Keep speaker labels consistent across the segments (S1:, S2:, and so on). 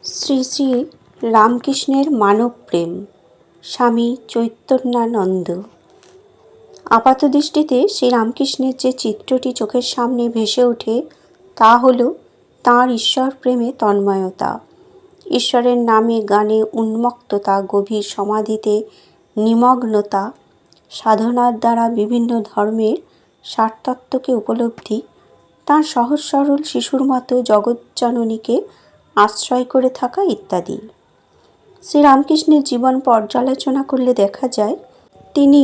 S1: শ্রী শ্রী রামকৃষ্ণের মানব প্রেম। স্বামী চৈতন্যানন্দ। আপাতদৃষ্টিতে শ্রীরামকৃষ্ণের যে চিত্রটি চোখের সামনে ভেসে ওঠে তা হল তাঁর ঈশ্বর প্রেমে তন্ময়তা, ঈশ্বরের নামে গানে উন্মত্ততা, গভীর সমাধিতে নিমগ্নতা, সাধনার দ্বারা বিভিন্ন ধর্মের সারতত্ত্বকে উপলব্ধি, তাঁর সহজ সরল শিশুর মতো জগজ্জননীকে আশ্রয় করে থাকা ইত্যাদি। শ্রীরামকৃষ্ণের জীবন পর্যালোচনা করলে দেখা যায় তিনি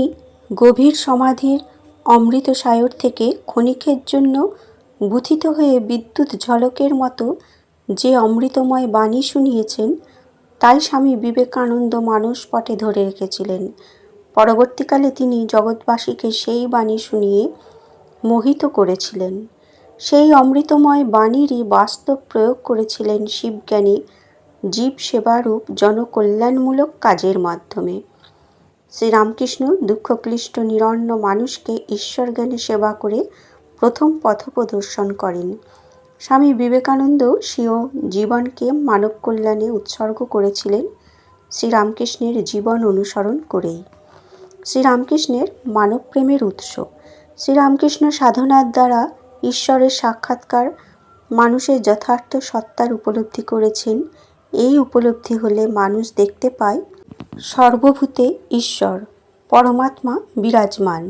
S1: গভীর সমাধির অমৃতসায়র থেকে ক্ষণিকের জন্য বুথিত হয়ে বিদ্যুৎ ঝলকের মতো যে অমৃতময় বাণী শুনিয়েছেন তাই স্বামী বিবেকানন্দ মানসপটে ধরে রেখেছিলেন। পরবর্তীকালে তিনি জগৎবাসীকে সেই বাণী শুনিয়ে মোহিত করেছিলেন। সেই অমৃতময় বাণীরই বাস্তব প্রয়োগ করেছিলেন শিবজ্ঞানী জীব সেবারূপ জনকল্যাণমূলক কাজের মাধ্যমে। শ্রীরামকৃষ্ণ দুঃখক্লিষ্ট নিরন্ন মানুষকে ঈশ্বরজ্ঞানে সেবা করে প্রথম পথপ্রদর্শন করেন। স্বামী বিবেকানন্দ স্বীয় জীবনকে মানব কল্যাণে উৎসর্গ করেছিলেন শ্রীরামকৃষ্ণের জীবন অনুসরণ করেই। শ্রীরামকৃষ্ণের মানব প্রেমের উৎস। শ্রীরামকৃষ্ণ সাধনার দ্বারা ঈশ্বরের সাক্ষাৎকার, মানুষের যথার্থ সত্তার উপলব্ধি করেছেন। এই উপলব্ধি হলে মানুষ দেখতে পায় সর্বভূতে ঈশ্বর, পরমাত্মা বিরাজমান।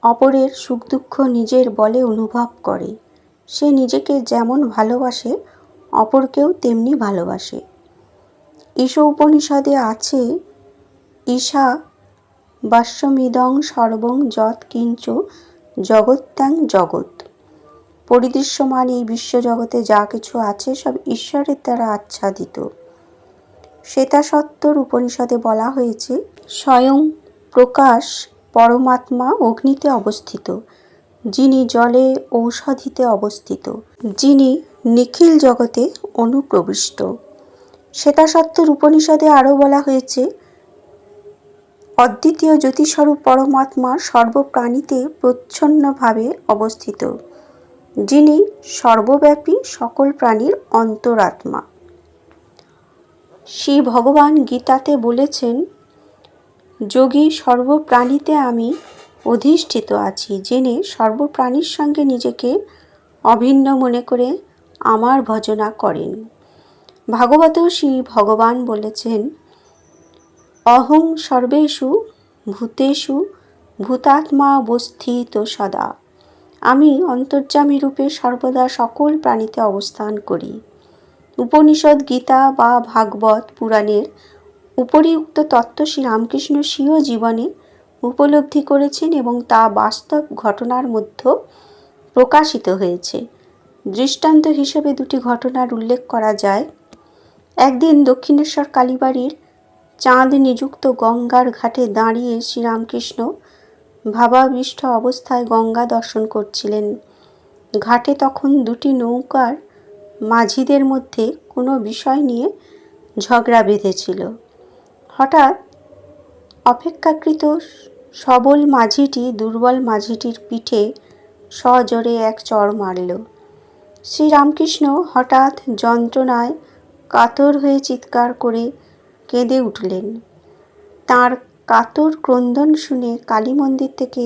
S1: অপরের সুখ দুঃখ নিজের বলে অনুভব করে। সে নিজেকে যেমন ভালোবাসে অপরকেও তেমনি ভালোবাসে। ঈশোপনিষদে আছে, ঈশা বাস্যমিদং সর্বং যৎ কিঞ্চ জগত্যাং জগৎ। পরিদৃশ্যমান এই বিশ্বজগতে যা কিছু আছে সব ঈশ্বরের দ্বারা আচ্ছাদিত। শ্বেতাসত্তর উপনিষদে বলা হয়েছে, স্বয়ং প্রকাশ পরমাত্মা অগ্নিতে অবস্থিত, যিনি জলে ঔষধিতে অবস্থিত, যিনি নিখিল জগতে অনুপ্রবিষ্ট। শ্বেতাসত্তর উপনিষদে আরও বলা হয়েছে, অদ্বিতীয় জ্যোতিস্বরূপ পরমাত্মা সর্বপ্রাণীতে প্রচ্ছন্নভাবে অবস্থিত, যিনি সর্বব্যাপী সকল প্রাণীর অন্তরাত্মা। শ্রী ভগবান গীতাতে বলেছেন, যোগী সর্বপ্রাণীতে আমি অধিষ্ঠিত আছি জেনে সর্বপ্রাণীর সঙ্গে নিজেকে অভিন্ন মনে করে আমার ভজনা করেন। ভাগবতেও শ্রী ভগবান বলেছেন, অহং সর্বেষু ভূতেষু ভূতাত্মাবস্থিত সদা। আমি অন্তর্যামী রূপে সর্বদা সকল প্রাণীতে অবস্থান করি। উপনিষদ, গীতা বা ভাগবত পুরাণের উপরিউক্ত তত্ত্ব শ্রীরামকৃষ্ণ স্বীয় জীবনে উপলব্ধি করেছেন এবং তা বাস্তব ঘটনার মধ্যে প্রকাশিত হয়েছে। দৃষ্টান্ত হিসেবে দুটি ঘটনার উল্লেখ করা যায়। একদিন দক্ষিণেশ্বর কালীবাড়ির চাঁদ নিযুক্ত গঙ্গার ঘাটে দাঁড়িয়ে শ্রীরামকৃষ্ণ ভাবাবিষ্ট অবস্থায় গঙ্গা দর্শন করছিলেন। ঘাটে তখন দুটি নৌকার মাঝিদের মধ্যে কোনো বিষয় নিয়ে ঝগড়া বেঁধেছিল। হঠাৎ অপেক্ষাকৃত সবল মাঝিটি দুর্বল মাঝিটির পিঠে সজোরে এক চড় মারল। শ্রীরামকৃষ্ণ হঠাৎ যন্ত্রণায় কাতর হয়ে চিৎকার করে কেঁদে উঠলেন। তাঁর কাতর ক্রন্দন শুনে কালী মন্দির থেকে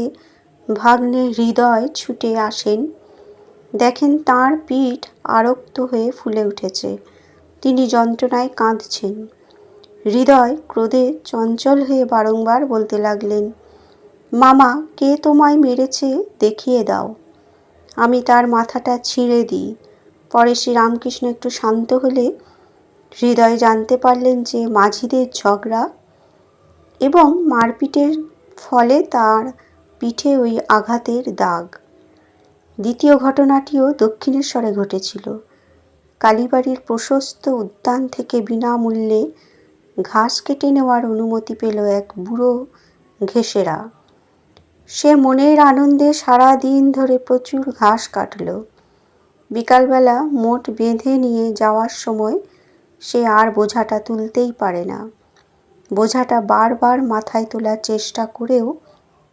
S1: ভাগ্নে হৃদয় ছুটে আসেন। দেখেন তাঁর পিঠ আরক্ত হয়ে ফুলে উঠেছে, তিনি যন্ত্রণায় কাঁদছেন। হৃদয় ক্রোধে চঞ্চল হয়ে বারংবার বলতে লাগলেন, মামা, কে তোমায় মেরেছে দেখিয়ে দাও, আমি তার মাথাটা ছিঁড়ে দিই। পরে শ্রীরামকৃষ্ণ একটু শান্ত হলে হৃদয় জানতে পারলেন যে মাঝিদের ঝগড়া এবং মারপিটের ফলে তার পিঠে ওই আঘাতের দাগ। দ্বিতীয় ঘটনাটিও দক্ষিণেশ্বরে ঘটেছিল। কালীবাড়ির প্রশস্ত উদ্যান থেকে বিনামূল্যে ঘাস কেটে নেওয়ার অনুমতি পেল এক বুড়ো ঘেষেরা। সে মনের আনন্দে সারা দিন ধরে প্রচুর ঘাস কাটল। বিকালবেলা মোট বেঁধে নিয়ে যাওয়ার সময় সে আর বোঝাটা তুলতেই পারে না। বোঝাটা বারবার মাথায় তোলার চেষ্টা করেও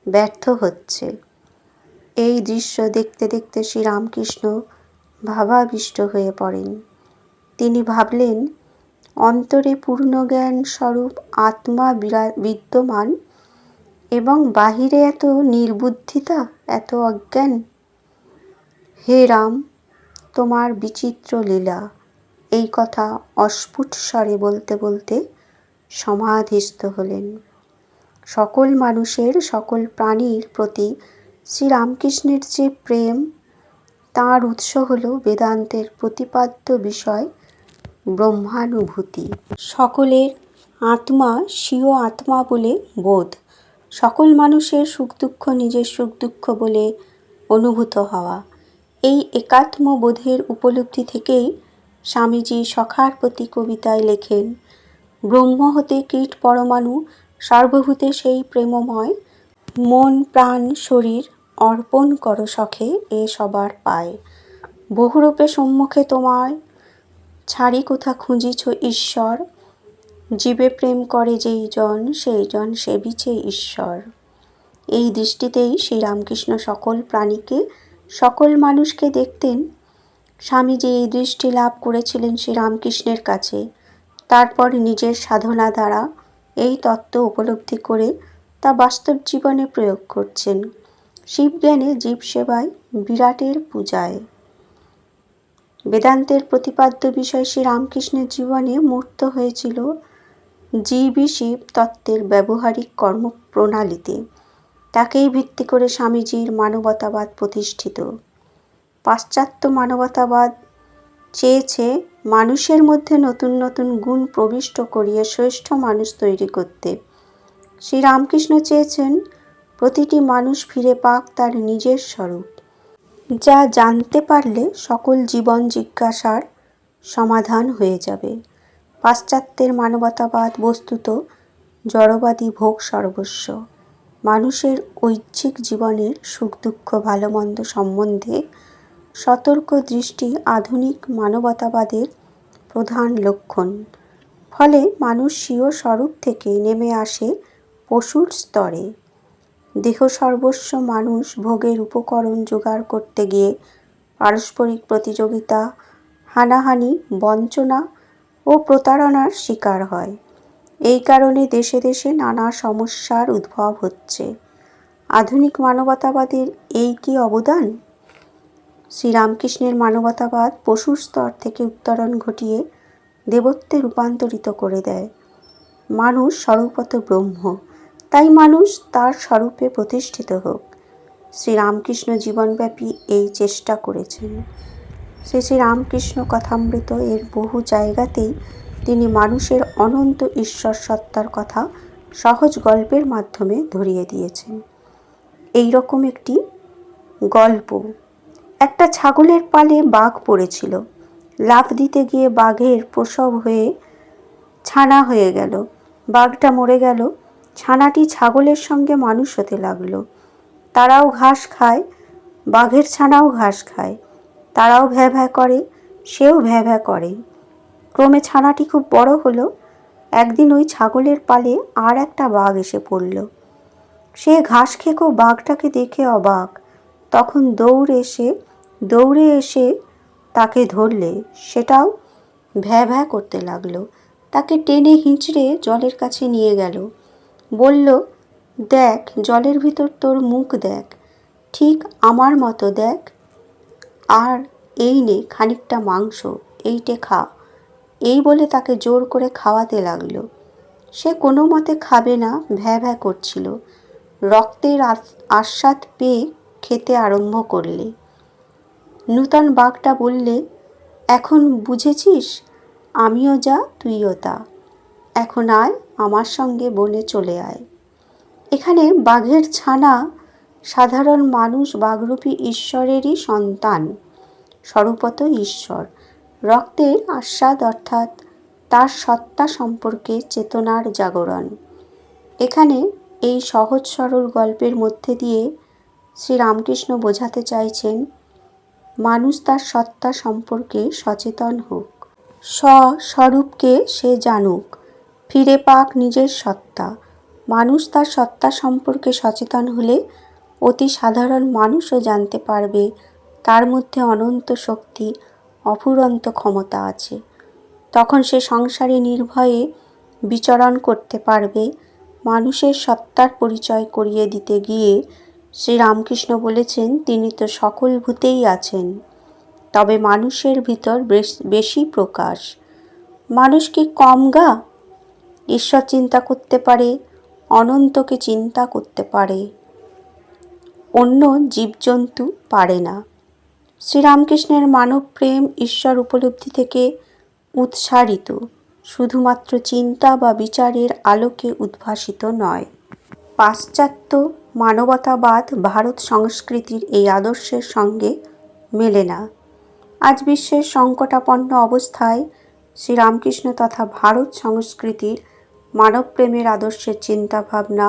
S1: ব্যর্থ হচ্ছে। এই দৃশ্য দেখতে দেখতে শ্রীরামকৃষ্ণ ভাবাবিষ্ট হয়ে পড়েন। তিনি ভাবলেন, অন্তরে পূর্ণ জ্ঞান স্বরূপ আত্মা বিদ্যমান এবং বাহিরে এত নির্বুদ্ধিতা, এত অজ্ঞান। হে রাম, তোমার বিচিত্র লীলা। এই কথা অস্ফুট স্বরে বলতে বলতে সমাধিস্থ হলেন। সকল মানুষের, সকল প্রাণীর প্রতি শ্রীরামকৃষ্ণের যে প্রেম, তাঁর উৎস হল বেদান্তের প্রতিপাদ্য বিষয় ব্রহ্মানুভূতি। সকলের আত্মা স্বীয় আত্মা বলে বোধ, সকল মানুষের সুখ দুঃখ নিজের সুখ দুঃখ বলে অনুভূত হওয়া। এই একাত্ম বোধের উপলব্ধি থেকেই স্বামীজি সখার প্রতি কবিতায় লেখেন, ব্রহ্ম হতে কীট পরমাণু সর্বভূতে সেই প্রেমময়, মন প্রাণ শরীর অর্পণ করো সখে এ সবার পায়। বহুরূপে সম্মুখে তোমায় ছাড়ি কোথা খুঁজিছ ঈশ্বর, জীবে প্রেম করে যেই জন সেই জন সেবিছে ঈশ্বর। এই দৃষ্টিতেই শ্রীরামকৃষ্ণ সকল প্রাণীকে, সকল মানুষকে দেখতেন। স্বামীজি এই দৃষ্টি লাভ করেছিলেন শ্রীরামকৃষ্ণের কাছে। তারপর নিজের সাধনা দ্বারা এই তত্ত্ব উপলব্ধি করে তা বাস্তব জীবনে প্রয়োগ করছেন। শিবজ্ঞানে, জীব সেবায়, বিরাটের পূজায়। বেদান্তের প্রতিপাদ্য বিষয় শ্রীরামকৃষ্ণের জীবনে মূর্ত হয়েছিল জীবই শিব তত্ত্বের ব্যবহারিক কর্মপ্রণালীতে। তাকেই ভিত্তি করে স্বামীজির মানবতাবাদ প্রতিষ্ঠিত। পাশ্চাত্য মানবতাবাদ চেয়েছে মানুষের মধ্যে নতুন নতুন গুণ প্রবিষ্ট করিয়ে শ্রেষ্ঠ মানুষ তৈরি করতে। শ্রীরামকৃষ্ণ চেয়েছেন প্রতিটি মানুষ ফিরে পাক তার নিজের স্বরূপ, যা জানতে পারলে সকল জীবন জিজ্ঞাসার সমাধান হয়ে যাবে। পাশ্চাত্যের মানবতাবাদ বস্তুত জড়বাদী ভোগ সর্বস্ব। মানুষের ঐচ্ছিক জীবনের সুখ দুঃখ ভালো মন্দ সম্বন্ধে সতর্ক দৃষ্টি আধুনিক মানবতাবাদের প্রধান লক্ষণ। ফলে মানুষ স্বীয় স্বরূপ থেকে নেমে আসে পশুর স্তরে। দেহ সর্বস্ব মানুষ ভোগের উপকরণ জোগাড় করতে গিয়ে পারস্পরিক প্রতিযোগিতা, হানাহানি, বঞ্চনা ও প্রতারণার শিকার হয়। এই কারণে দেশে দেশে নানা সমস্যার উদ্ভব হচ্ছে। আধুনিক মানবতাবাদের এই কি অবদান? শ্রীরামকৃষ্ণের মানবতাবাদ পশুর স্তর থেকে উত্তরণ ঘটিয়ে দেবত্বে রূপান্তরিত করে দেয়। মানুষ স্বরূপত ব্রহ্ম, তাই মানুষ তার স্বরূপে প্রতিষ্ঠিত হোক। শ্রীরামকৃষ্ণ জীবনব্যাপী এই চেষ্টা করেছেন। শ্রী রামকৃষ্ণ কথামৃত এর বহু জায়গাতেই তিনি মানুষের অনন্ত ঈশ্বর সত্তার কথা সহজ গল্পের মাধ্যমে ধরিয়ে দিয়েছেন। এই রকম একটি গল্প। একটা ছাগলের পালে বাঘ পড়েছিল। লাফ দিতে গিয়ে বাঘের প্রসব হয়ে ছানা হয়ে গেল। বাঘটা মরে গেল। ছানাটি ছাগলের সঙ্গে মানুষ হতে লাগলো। তারাও ঘাস খায়, বাঘের ছানাও ঘাস খায়। তারাও ভ্যাঁ ভ্যাঁ করে, সেও ভ্যাঁ ভ্যাঁ করে। ক্রমে ছানাটি খুব বড় হলো। একদিন ওই ছাগলের পালে আর একটা বাঘ এসে পড়ল। সে ঘাস খেকো বাঘটাকে দেখে অবাক। তখন দৌড়ে এসে তাকে ধরলে সেটাও ভ্যাঁ ভ্যাঁ করতে লাগলো। তাকে টেনে হিঁচড়ে জলের কাছে নিয়ে গেল। বলল, দেখ, জলের ভিতর তোর মুখ দেখ, ঠিক আমার মতো দেখ, আর এই নে খানিকটা মাংস, এইটে খা। এই বলে তাকে জোর করে খাওয়াতে লাগলো। সে কোনো মতে খাবে না, ভ্যাঁ ভ্যাঁ করছিল। রক্তের আস্বাদ পেয়ে খেতে আরম্ভ করলে। নূতন বাঘটা বললে, এখন বুঝেছিস, আমিও যা তুইও তা। এখন আয় আমার সঙ্গে বনে চলে আয়। এখানে বাঘের ছানা সাধারণ মানুষ বাঘরূপী ঈশ্বরেরই সন্তান, স্বরূপত ঈশ্বর। রক্তের আস্বাদ অর্থাৎ তার সত্তা সম্পর্কে চেতনার জাগরণ। এখানে এই সহজ সরল গল্পের মধ্যে দিয়ে শ্রীরামকৃষ্ণ বোঝাতে চাইছেন মানুষ তার সত্তা সম্পর্কে সচেতন হোক, স্বস্বরূপকে সে জানুক, ফিরে পাক নিজের সত্তা। মানুষ তার সত্তা সম্পর্কে সচেতন হলে অতি সাধারণ মানুষও জানতে পারবে তার মধ্যে অনন্ত শক্তি, অফুরন্ত ক্ষমতা আছে। তখন সে সংসারে নির্ভয়ে বিচরণ করতে পারবে। মানুষের সত্তার পরিচয় করিয়ে দিতে গিয়ে শ্রীরামকৃষ্ণ বলেছেন, তিনি তো সকল ভূতেই আছেন, তবে মানুষের ভিতর বেশি প্রকাশ। মানুষ কি কম গা? ঈশ্বর চিন্তা করতে পারে, অনন্তকে চিন্তা করতে পারে, অন্য জীবজন্তু পারে না। শ্রীরামকৃষ্ণের মানব প্রেম ঈশ্বর উপলব্ধি থেকে উৎসারিত, শুধুমাত্র চিন্তা বা বিচারের আলোকে উদ্ভাসিত নয়। পাশ্চাত্য মানবতাবাদ ভারত সংস্কৃতির এই আদর্শের সঙ্গে মেলে না। আজ বিশ্বের সংকটাপন্ন অবস্থায় শ্রীরামকৃষ্ণ তথা ভারত সংস্কৃতির মানবপ্রেমের আদর্শের চিন্তাভাবনা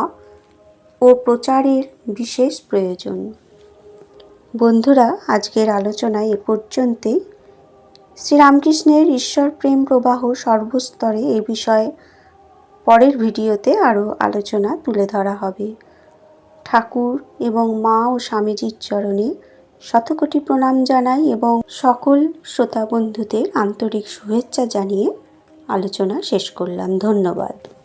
S1: ও প্রচারের বিশেষ প্রয়োজন। বন্ধুরা, আজকের আলোচনায় এ পর্যন্তই। শ্রীরামকৃষ্ণের ঈশ্বর প্রেম প্রবাহ সর্বস্তরে এই বিষয়ে পরের ভিডিওতে আরও আলোচনা তুলে ধরা হবে। ঠাকুর এবং মা ও স্বামীজির চরণে শতকোটি প্রণাম জানাই এবং সকল শ্রোতা বন্ধুদের আন্তরিক শুভেচ্ছা জানিয়ে আলোচনা শেষ করলাম। ধন্যবাদ।